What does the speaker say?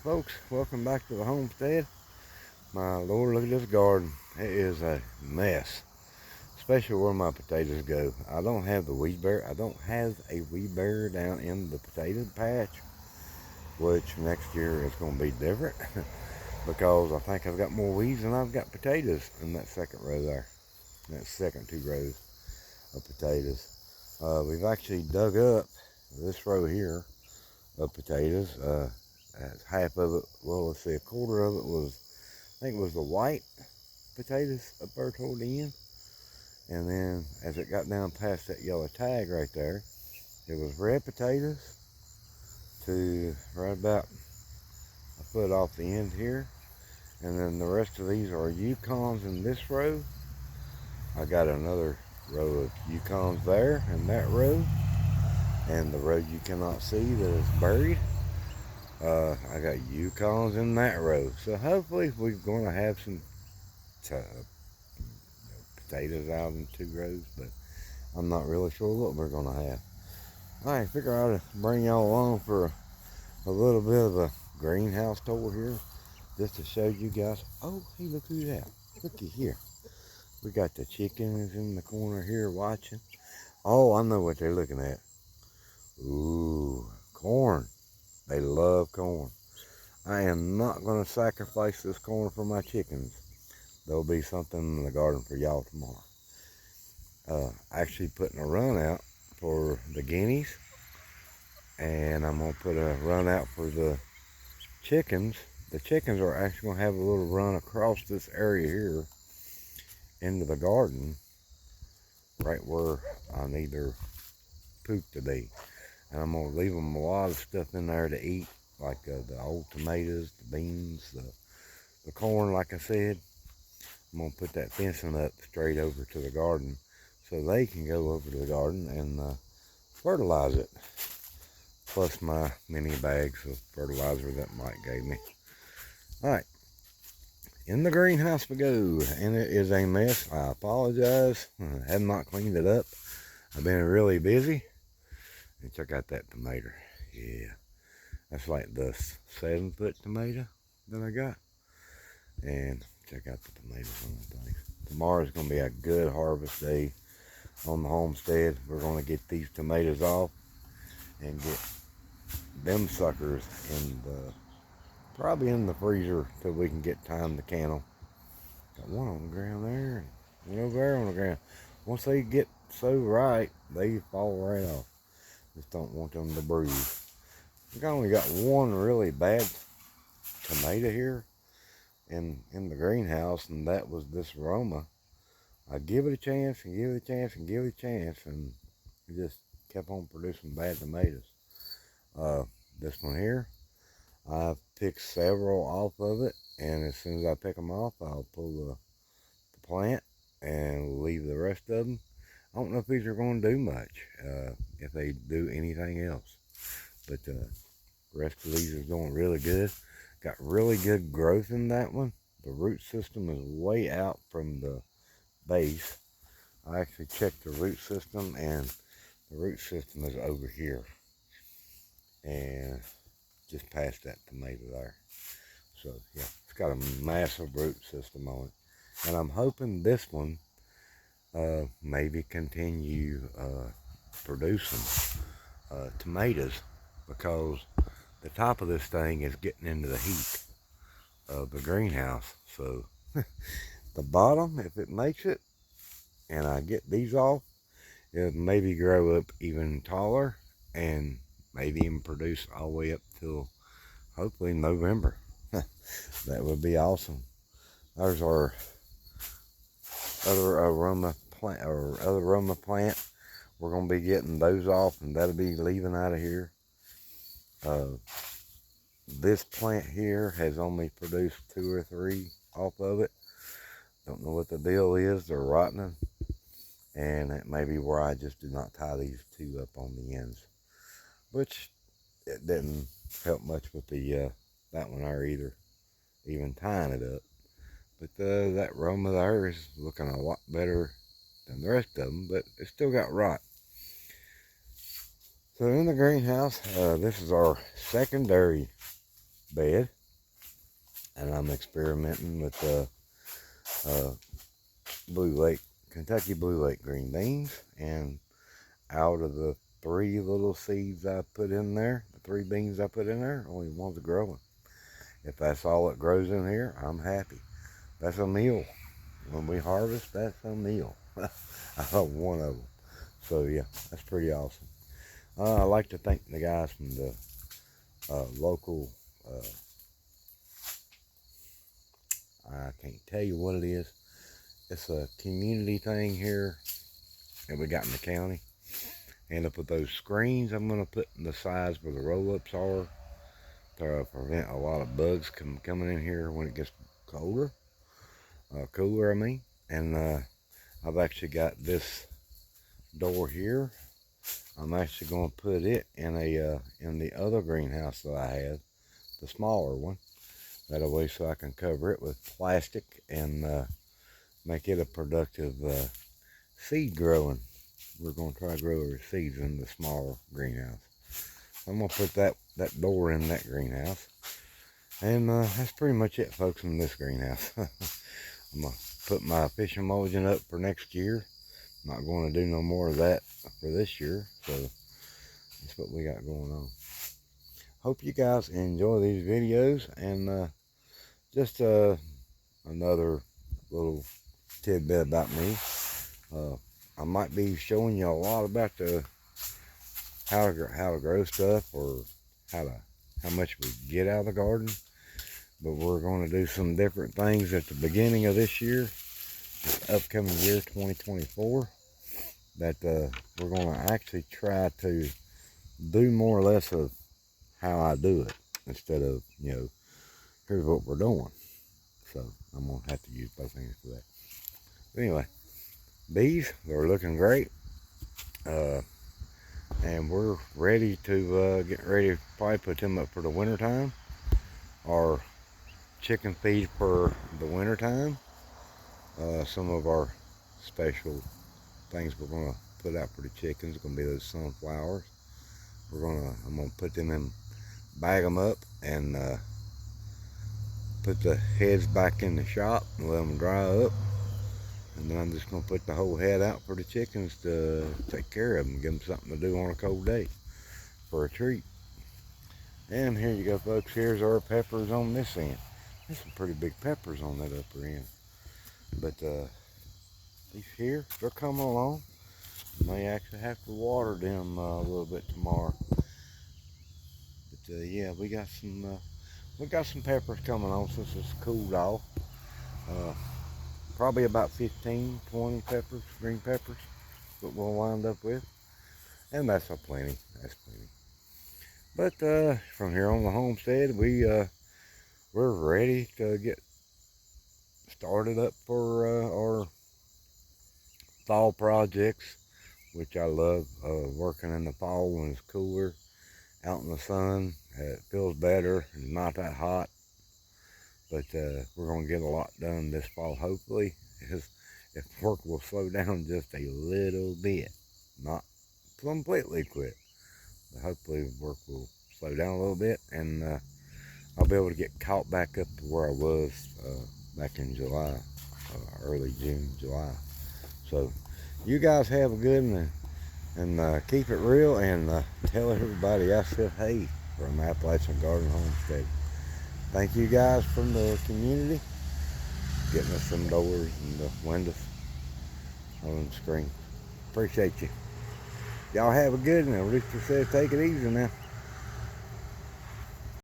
Folks, welcome back to the homestead. My Lord, look at this garden. It is a mess, especially where my potatoes go. I don't have the weed barrier. I don't have a weed barrier down in the potato patch, which next year is going to be different because I think I've got more weeds than I've got potatoes in that second row there. That second two rows of potatoes. We've actually dug up this row here of potatoes. Half of it, well, let's see, a quarter of it was, I think it was the white potatoes up there toward the end. And then as it got down past that yellow tag right there, it was red potatoes to right about a foot off the end here. And then the rest of these are Yukons in this row. I got another row of Yukons there in that row. And the row you cannot see that is buried. I got Yukons in that row. So hopefully we're going to have some potatoes out in two rows, but I'm not really sure what we're going to have. I figure I ought to bring y'all along for a little bit of a greenhouse tour here, just to show you guys. Oh, hey, look who's that. Looky here. We got the chickens in the corner here watching. Oh, I know what they're looking at. Ooh, corn. They love corn. I am not going to sacrifice this corn for my chickens. There'll be something in the garden for y'all tomorrow. Actually putting a run out for the guineas, and I'm going to put a run out for the chickens. The chickens are actually going to have a little run across this area here into the garden, right where I need their poop to be. And I'm going to leave them a lot of stuff in there to eat, like the old tomatoes, the beans, the corn, like I said. I'm going to put that fencing up straight over to the garden so they can go over to the garden and fertilize it. Plus my mini bags of fertilizer that Mike gave me. Alright, in the greenhouse we go, and it is a mess. I apologize. I have not cleaned it up. I've been really busy. And check out that tomato. Yeah, that's like the 7-foot tomato that I got. And check out the tomatoes on that thing. Tomorrow's going to be a good harvest day on the homestead. We're going to get these tomatoes off and get them suckers probably in the freezer till we can get time to can them. Got one on the ground there and one over there on the ground. Once they get so right, they fall right off. Just don't want them to bruise. We've only got one really bad tomato here in the greenhouse, and that was this Roma. I give it a chance and give it a chance and give it a chance, and it just kept on producing bad tomatoes. This one here, I've picked several off of it, and as soon as I pick them off, I'll pull the plant and leave the rest of them. I don't know if these are going to do much, if they do anything else, but the rest of these are doing really good. Got really good growth in that one. The root system is way out from the base. I actually checked the root system, and the root system is over here and just past that tomato there. So yeah, it's got a massive root system on it, and I'm hoping this one maybe continue producing tomatoes, because the top of this thing is getting into the heat of the greenhouse. So the bottom, if it makes it and I get these off, it'll maybe grow up even taller and maybe even produce all the way up till hopefully November. That would be awesome. There's our other aroma plant, We're going to be getting those off, and that'll be leaving out of here. This plant here has only produced 2 or 3 off of it. Don't know what the deal is. They're rotting, and it may be where I just did not tie these 2 up on the ends, which it didn't help much with the that one there either, even tying it up. But that Roma there is looking a lot better than the rest of them, but it still got rot. So in the greenhouse, this is our secondary bed. and I'm experimenting with Kentucky Blue Lake green beans. And out of the 3 little seeds I put in there, the 3 beans I put in there, only one's growing. If that's all that grows in here, I'm happy. That's a meal. When we harvest, that's a meal. I love one of them. So yeah, that's pretty awesome. I'd like to thank the guys from the local, I can't tell you what it is. It's a community thing here that we got in the county. And up with those screens I'm going to put in the sides where the roll-ups are to prevent a lot of bugs coming in here when it gets colder. Cooler, I mean. And I've actually got this door here. I'm actually going to put it in the other greenhouse that I have, the smaller one. That way so I can cover it with plastic and make it a productive seed growing. We're going to try to grow our seeds in the smaller greenhouse. I'm going to put that door in that greenhouse. And that's pretty much it, folks, in this greenhouse. I'm going to put my fishing mulligan up for next year. I'm not going to do no more of that for this year. So that's what we got going on. Hope you guys enjoy these videos. And just another little tidbit about me. I might be showing you a lot about how to grow stuff, or how much we get out of the garden. But we're going to do some different things at the beginning of this year, this upcoming year 2024. That we're going to actually try to do more or less of how I do it, instead of, here's what we're doing. So I'm going to have to use both hands for that. But anyway, bees are looking great. And we're ready to get ready to probably put them up for the winter time. Our chicken feed for the winter time. Some of our special things we're going to put out for the chickens are going to be those sunflowers. I'm going to put them in, bag them up, and put the heads back in the shop and let them dry up. And then I'm just going to put the whole head out for the chickens to take care of them, give them something to do on a cold day for a treat. And here you go, folks. Here's our peppers on this end. There's some pretty big peppers on that upper end. But these here, they're coming along. May actually have to water them a little bit tomorrow. But yeah, we got some peppers coming on since it's cooled off. Probably about 15, 20 peppers, green peppers, what we'll wind up with. And that's plenty. That's plenty. But from here on the homestead, we're ready to get started up for our fall projects, which I love. Working in the fall when it's cooler, out in the sun. It feels better. It's not that hot. But we're going to get a lot done this fall, hopefully. If work will slow down just a little bit. Not completely quit. But hopefully work will slow down a little bit. And I'll be able to get caught back up to where I was back in July. Early June, July. So you guys have a good one. And keep it real. And tell everybody I said hey from Appalachian Garden Homestead. Thank you guys from the community, getting us some doors and the windows on the screen. Appreciate you. Y'all have a good one. Rooster says take it easy now.